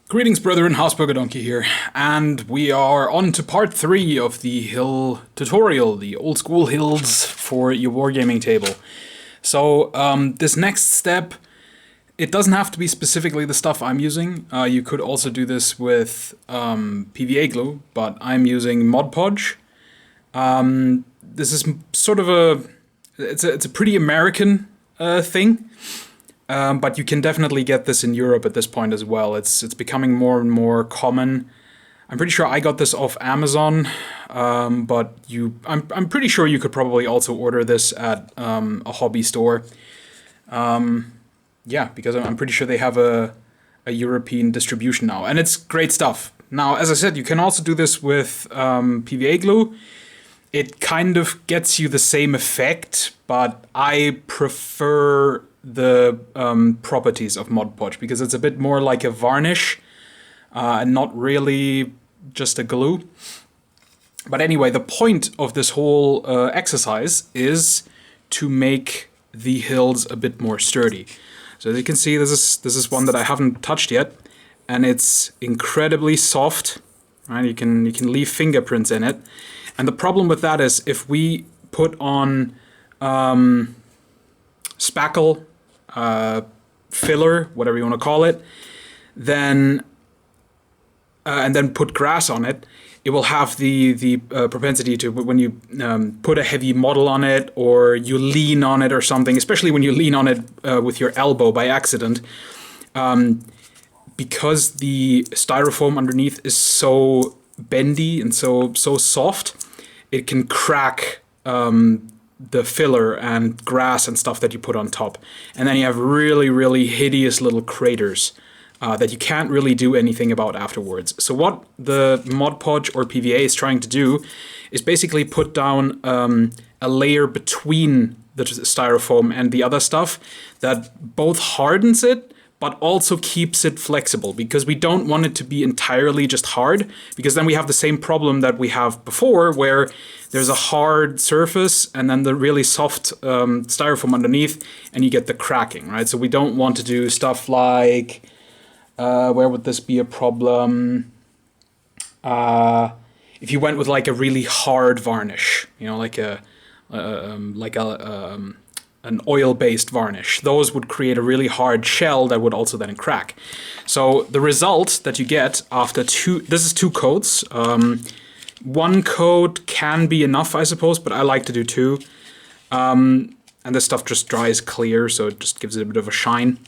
Greetings, brethren, Donkey here, and we are on to part 3 of the hill tutorial, the old school hills for your wargaming table. So, this next step, it doesn't have to be specifically the stuff I'm using. You could also do this with PVA glue, but I'm using Mod Podge. This is sort of it's a pretty American thing. But you can definitely get this in Europe at this point as well. It's becoming more and more common. I'm pretty sure I got this off Amazon, but I'm pretty sure you could probably also order this at a hobby store. Yeah, because I'm pretty sure they have a European distribution now, and it's great stuff. Now, as I said, you can also do this with PVA glue. It kind of gets you the same effect, but I prefer the properties of Mod Podge because it's a bit more like a varnish and not really just a glue. But anyway, the point of this whole exercise is to make the hills a bit more sturdy. So as you can see, this is one that I haven't touched yet, and it's incredibly soft. Right? You can leave fingerprints in it, and the problem with that is if we put on spackle, filler, whatever you want to call it, then and then put grass on it, it will have the propensity to, when you put a heavy model on it or you lean on it or something, especially when you lean on it with your elbow by accident, because the styrofoam underneath is so bendy and so soft, it can crack the filler and grass and stuff that you put on top. And then you have really, really hideous little craters that you can't really do anything about afterwards. So what the Mod Podge or PVA is trying to do is basically put down a layer between the styrofoam and the other stuff that both hardens it but also keeps it flexible, because we don't want it to be entirely just hard, because then we have the same problem that we have before, where there's a hard surface and then the really soft styrofoam underneath, and you get the cracking, right? So we don't want to do stuff like, where would this be a problem? If you went with like a really hard varnish, you know, like an oil-based varnish. Those would create a really hard shell that would also then crack. So the result that you get after this is 2 coats. One coat can be enough, I suppose, but I like to do 2. And this stuff just dries clear, so it just gives it a bit of a shine.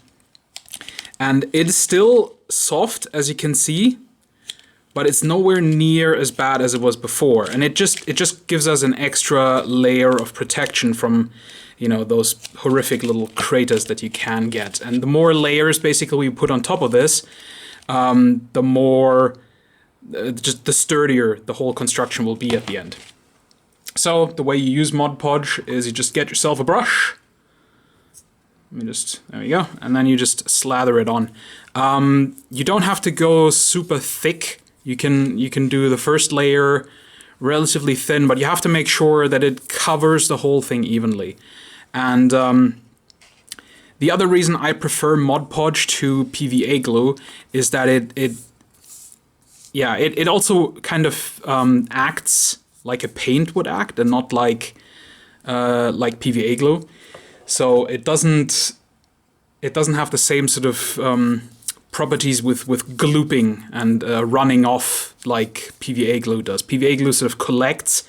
And it is still soft, as you can see, but it's nowhere near as bad as it was before. And it just gives us an extra layer of protection from, you know, those horrific little craters that you can get. And the more layers basically we put on top of this, the more, just the sturdier the whole construction will be at the end. So the way you use Mod Podge is you just get yourself a brush. There we go. And then you just slather it on. You don't have to go super thick. You can do the first layer relatively thin, but you have to make sure that it covers the whole thing evenly. And the other reason I prefer Mod Podge to PVA glue is that it also kind of acts like a paint would act, and not like PVA glue. So it doesn't have the same sort of properties with glooping and running off like PVA glue does. PVA glue sort of collects,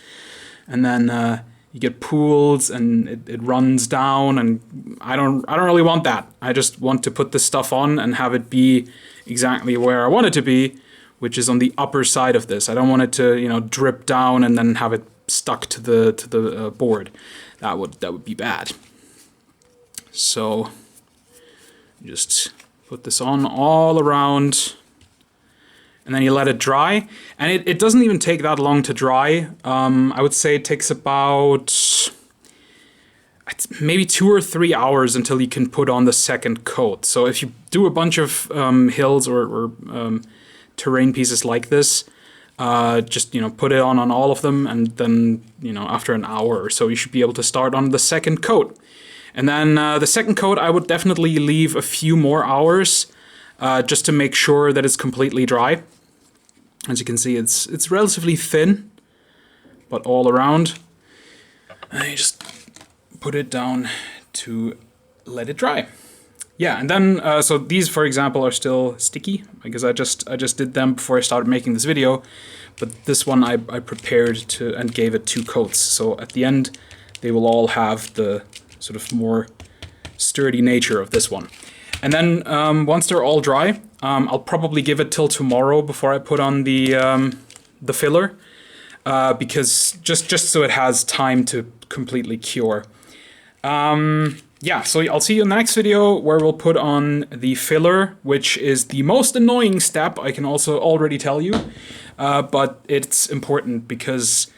and then you get pools and it runs down, and I don't really want that. I just want to put this stuff on and have it be exactly where I want it to be, which is on the upper side of this. I don't want it to, you know, drip down and then have it stuck to the board. That would be bad. So just put this on all around, and then you let it dry. And it doesn't even take that long to dry. I would say it takes about maybe 2 or 3 hours until you can put on the second coat. So if you do a bunch of hills or terrain pieces like this, just, you know, put it on all of them, and then, you know, after an hour or so, you should be able to start on the second coat. And then the second coat, I would definitely leave a few more hours just to make sure that it's completely dry. As you can see, it's relatively thin, but all around. And you just put it down to let it dry. Yeah, and then, so these, for example, are still sticky, because I just did them before I started making this video, but this one I prepared to and gave it 2 coats, so at the end they will all have the sort of more sturdy nature of this one. And then once they're all dry, I'll probably give it till tomorrow before I put on the filler, because just so it has time to completely cure. Yeah, so I'll see you in the next video where we'll put on the filler, which is the most annoying step, I can also already tell you. But it's important because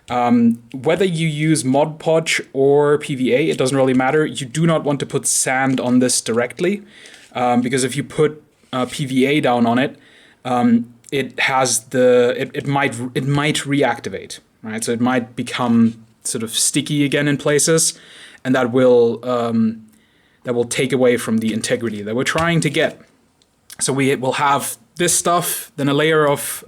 whether you use Mod Podge or PVA, it doesn't really matter. You do not want to put sand on this directly, because if you put PVA down on it, it might reactivate, right? So it might become sort of sticky again in places, and that will take away from the integrity that we're trying to get. So we will have this stuff, then a layer of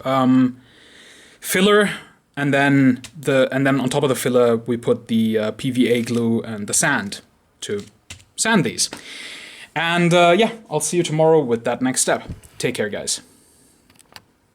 filler, and then on top of the filler we put the PVA glue and the sand to sand these. And yeah, I'll see you tomorrow with that next step. Take care, guys.